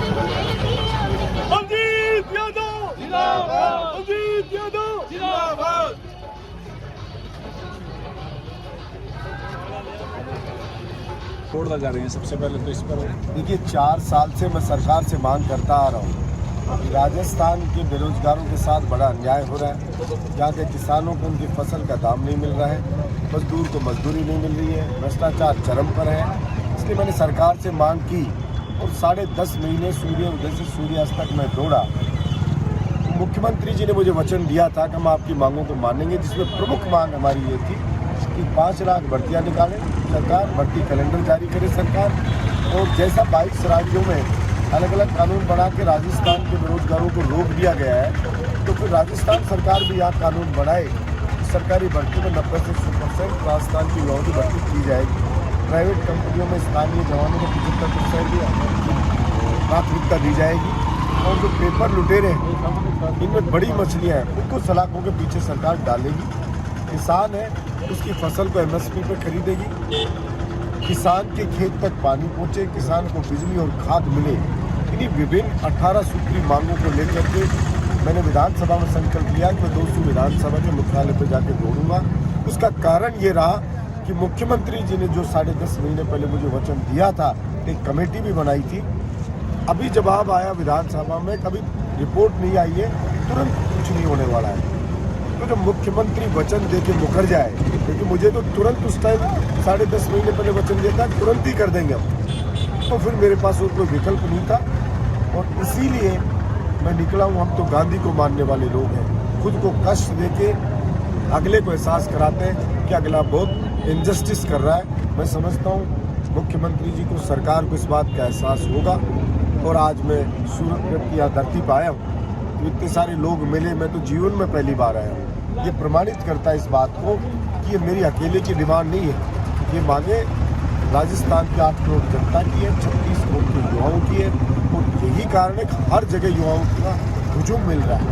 अजीत यादव जिंदाबाद, अजीत यादव जिंदाबाद। छोड़ना जा रहे हैं। सबसे पहले तो इस पर देखिए, 4 साल से मैं सरकार से मांग करता आ रहा हूँ कि राजस्थान के बेरोजगारों के साथ बड़ा अन्याय हो रहा है। यहाँ के किसानों को उनकी फसल का दाम नहीं मिल रहा है, मजदूर को मजदूरी नहीं मिल रही है, भ्रष्टाचार चरम पर है। इसलिए मैंने सरकार से मांग की और 10.5 महीने सूर्य उदय से सूर्यास्त तक मैं दौड़ा। मुख्यमंत्री जी ने मुझे वचन दिया था कि हम आपकी मांगों को मानेंगे, जिसमें प्रमुख मांग हमारी ये थी कि 5 लाख भर्तियाँ निकालें सरकार, भर्ती कैलेंडर जारी करे सरकार, और जैसा 22 राज्यों में अलग अलग कानून बना के राजस्थान के बेरोजगारों को रोक दिया गया है, तो फिर राजस्थान सरकार भी यहाँ कानून बनाए। सरकारी भर्ती में 90 से 100% राजस्थान की युवाओं की भर्ती की जाएगी। प्राइवेट कंपनियों में स्थानीय जवानों को 75% प्राथमिकता दी जाएगी। और जो पेपर लुटेरे हैं, इनमें बड़ी मछलियाँ हैं, उनको सलाखों के पीछे सरकार डालेगी। किसान है, उसकी फसल को MSP पर खरीदेगी, किसान के खेत तक पानी पहुँचे, किसान को बिजली और खाद मिले। इन्हीं विभिन्न 18 सूत्री मांगों को लेकर के मैंने विधानसभा में संकल्प लिया कि मैं 200 विधानसभा के मुख्यालय पर जाकर दौड़ूंगा। उसका कारण ये रहा कि मुख्यमंत्री जी ने जो 10.5 महीने पहले मुझे वचन दिया था, एक कमेटी भी बनाई थी। अभी जवाब आया विधानसभा में, कभी रिपोर्ट नहीं आई है, तुरंत कुछ नहीं होने वाला है। तो जब मुख्यमंत्री वचन दे के मुकर जाए, क्योंकि मुझे तो तुरंत उस टाइम 10.5 महीने पहले वचन दिया था तुरंत ही कर देंगे हम, तो फिर मेरे पास और कोई विकल्प नहीं था। और इसीलिए मैं निकला हूँ। हम तो गांधी को मानने वाले लोग हैं, खुद को कष्ट देके अगले को एहसास कराते हैं कि अगला बहुत इनजस्टिस कर रहा है। मैं समझता हूँ मुख्यमंत्री जी को, सरकार को इस बात का एहसास होगा। और आज मैं सूरतगढ़ की धरती पर आया हूँ, तो इतने सारे लोग मिले, मैं तो जीवन में पहली बार आया हूँ। ये प्रमाणित करता है इस बात को कि ये मेरी अकेले की डिमांड नहीं है, ये मांगे राजस्थान की 8 करोड़ जनता की है, 36 करोड़ के युवाओं की है। और यही कारण है कि हर जगह युवाओं का हुजूम मिल रहा है,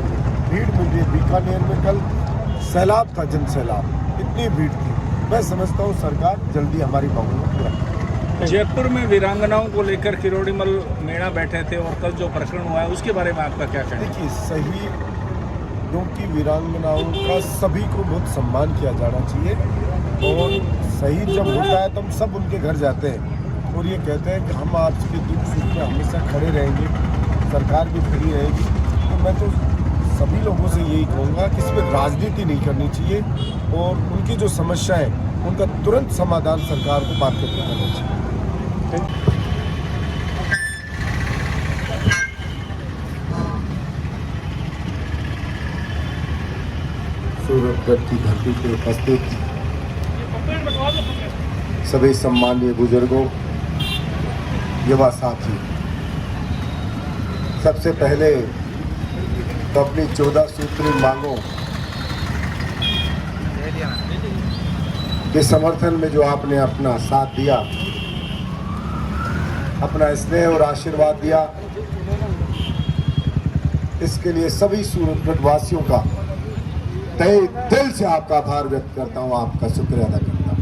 भीड़ मिल रही है। बीकानेर में कल सैलाब था, जन सैलाब, इतनी भीड़ थी। मैं समझता हूँ सरकार जल्दी हमारी मांगों को पूरा करेगी। जयपुर में वीरांगनाओं को लेकर किरोड़ीमल मीणा बैठे थे और कल जो प्रकरण हुआ है उसके बारे में आपका क्या कहना है? देखिए, सही क्योंकि वीरांगनाओं का सभी को बहुत सम्मान किया जाना चाहिए, और सही जब होता है तो हम सब उनके घर जाते हैं और ये कहते हैं कि हम आपके दुख सुख में हमेशा खड़े रहेंगे, सरकार भी खड़ी रहेगी। तो मैं तो सभी लोगों से यही कहूँगा कि इसमें राजनीति नहीं करनी चाहिए, और उनकी जो समस्या है उनका तुरंत समाधान सरकार को बात करके करना चाहिए। सूरतगढ़ की धरती पर उपस्थित सभी सम्मानीय बुजुर्गों, युवा साथी, सबसे पहले तो अपनी 14 सूत्री मांगों के समर्थन में जो आपने अपना साथ दिया, अपना स्नेह और आशीर्वाद दिया, इसके लिए सभी सूरतगढ़ वासियों का तहे दिल से आपका आभार व्यक्त करता हूं, आपका शुक्रिया अदा करता हूं।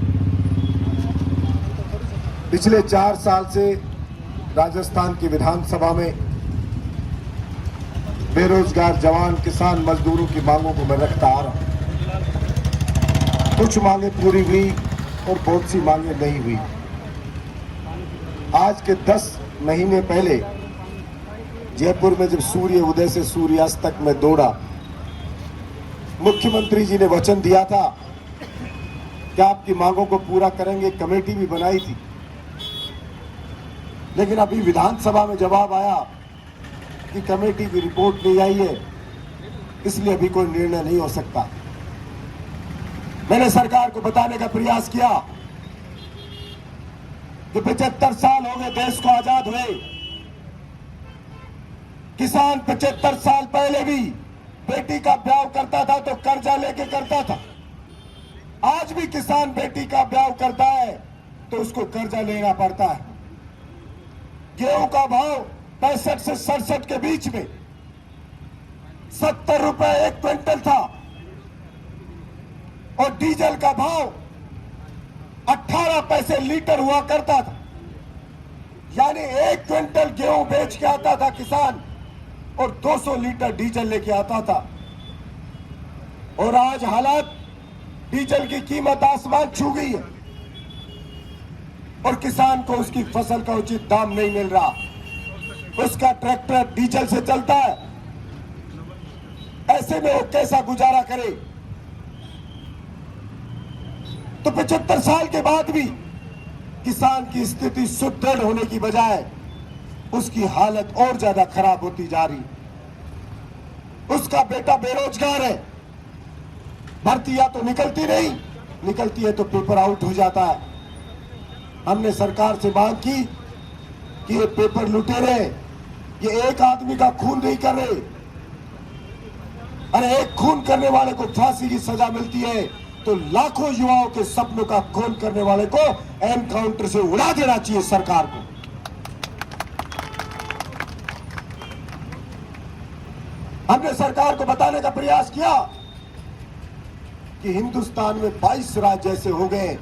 पिछले 4 साल से राजस्थान की विधानसभा में बेरोजगार जवान, किसान, मजदूरों की मांगों को मैं रखता आ रहा हूं। कुछ मांगे पूरी हुई और बहुत सी मांगे नहीं हुई। आज के 10 महीने पहले जयपुर में जब सूर्य उदय से सूर्यास्त तक मैं दौड़ा, मुख्यमंत्री जी ने वचन दिया था कि आपकी मांगों को पूरा करेंगे। कमेटी भी बनाई थी, लेकिन अभी विधानसभा में जवाब आया कि कमेटी की रिपोर्ट नहीं आई है, इसलिए अभी कोई निर्णय नहीं हो सकता। मैंने सरकार को बताने का प्रयास किया कि 75 साल हो गए देश को आजाद हुए। किसान 75 साल पहले भी बेटी का ब्याह करता था तो कर्जा लेके करता था। आज भी किसान बेटी का ब्याह करता है तो उसको कर्जा लेना पड़ता है। गेहूं का भाव 65 से 67 के बीच में 70 रुपए 1 क्विंटल था, और डीजल का भाव 18 पैसे लीटर हुआ करता था। यानी 1 क्विंटल गेहूं बेच के आता था किसान और 200 लीटर डीजल लेके आता था। और आज हालात, डीजल की कीमत आसमान छू गई है और किसान को उसकी फसल का उचित दाम नहीं मिल रहा। उसका ट्रैक्टर डीजल से चलता है, ऐसे में वो कैसा गुजारा करे? तो 75 साल के बाद भी किसान की स्थिति सुदृढ़ होने की बजाय उसकी हालत और ज्यादा खराब होती जा रही। उसका बेटा बेरोजगार है, भर्तियां तो निकलती नहीं, निकलती है तो पेपर आउट हो जाता है। हमने सरकार से मांग की कि ये पेपर लुटेरे, ये एक आदमी का खून नहीं कर रहे। अरे एक खून करने वाले को फांसी की सजा मिलती है तो लाखों युवाओं के सपनों का खून करने वाले को एनकाउंटर से उड़ा देना चाहिए सरकार को। हमने सरकार को बताने का प्रयास किया कि हिंदुस्तान में 22 राज्य ऐसे हो गए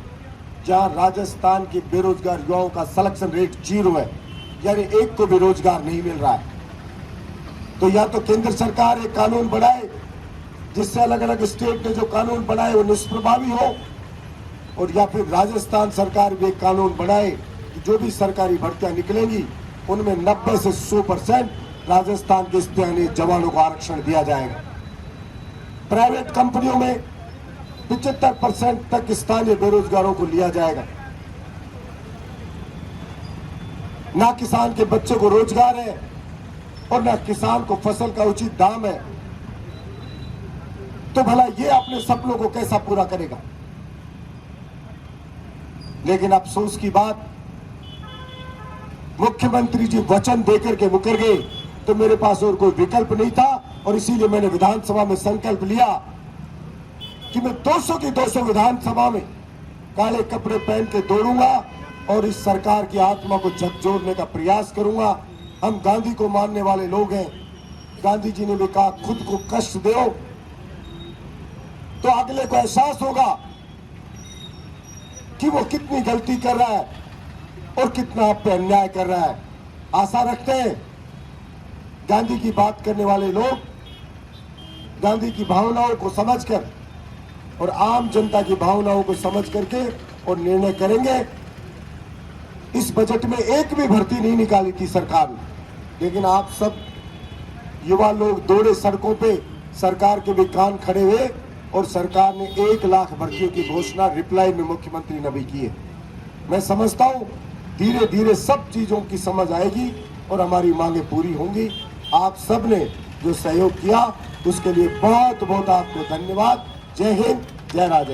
जहां राजस्थान के बेरोजगार युवाओं का सिलेक्शन रेट 0 है, यानी एक को भी रोजगार नहीं मिल रहा है। तो या तो केंद्र सरकार एक कानून बनाए जिससे अलग अलग स्टेट ने जो कानून बनाए वो निष्प्रभावी हो, और या फिर राजस्थान सरकार भी एक कानून बनाए कि जो भी सरकारी भर्तियां निकलेंगी उनमें 90 से 100% राजस्थान के स्थानीय जवानों को आरक्षण दिया जाएगा। प्राइवेट कंपनियों में 75% तक स्थानीय बेरोजगारों को लिया जाएगा। ना किसान के बच्चे को रोजगार है और ना किसान को फसल का उचित दाम है, तो भला ये अपने सपनों को कैसा पूरा करेगा? लेकिन अफसोस की बात, मुख्यमंत्री जी वचन देकर के मुकर गए, तो मेरे पास और कोई विकल्प नहीं था और इसीलिए मैंने विधानसभा में संकल्प लिया कि मैं 200 की 200 विधानसभा में काले कपड़े पहन के दौड़ूंगा और इस सरकार की आत्मा को झकझोरने का प्रयास करूंगा। हम गांधी को मानने वाले लोग हैं। गांधी जी ने भी कहा, खुद को कष्ट दो तो अगले को एहसास होगा कि वो कितनी गलती कर रहा है और कितना आप पे अन्याय कर रहा है। आशा रखते हैं गांधी की बात करने वाले लोग गांधी की भावनाओं को समझकर और आम जनता की भावनाओं को समझ करके और निर्णय करेंगे। इस बजट में एक भी भर्ती नहीं निकाली थी सरकार ने, लेकिन आप सब युवा लोग दौड़े सड़कों पे, सरकार के भी कान खड़े हुए और सरकार ने 1 लाख भर्तियों की घोषणा रिप्लाई में मुख्यमंत्री ने भी की है। मैं समझता हूं धीरे धीरे सब चीजों की समझ आएगी और हमारी मांगे पूरी होंगी। आप सब ने जो सहयोग किया उसके लिए बहुत बहुत आपको धन्यवाद। जय हिंद, जय राजस्थान।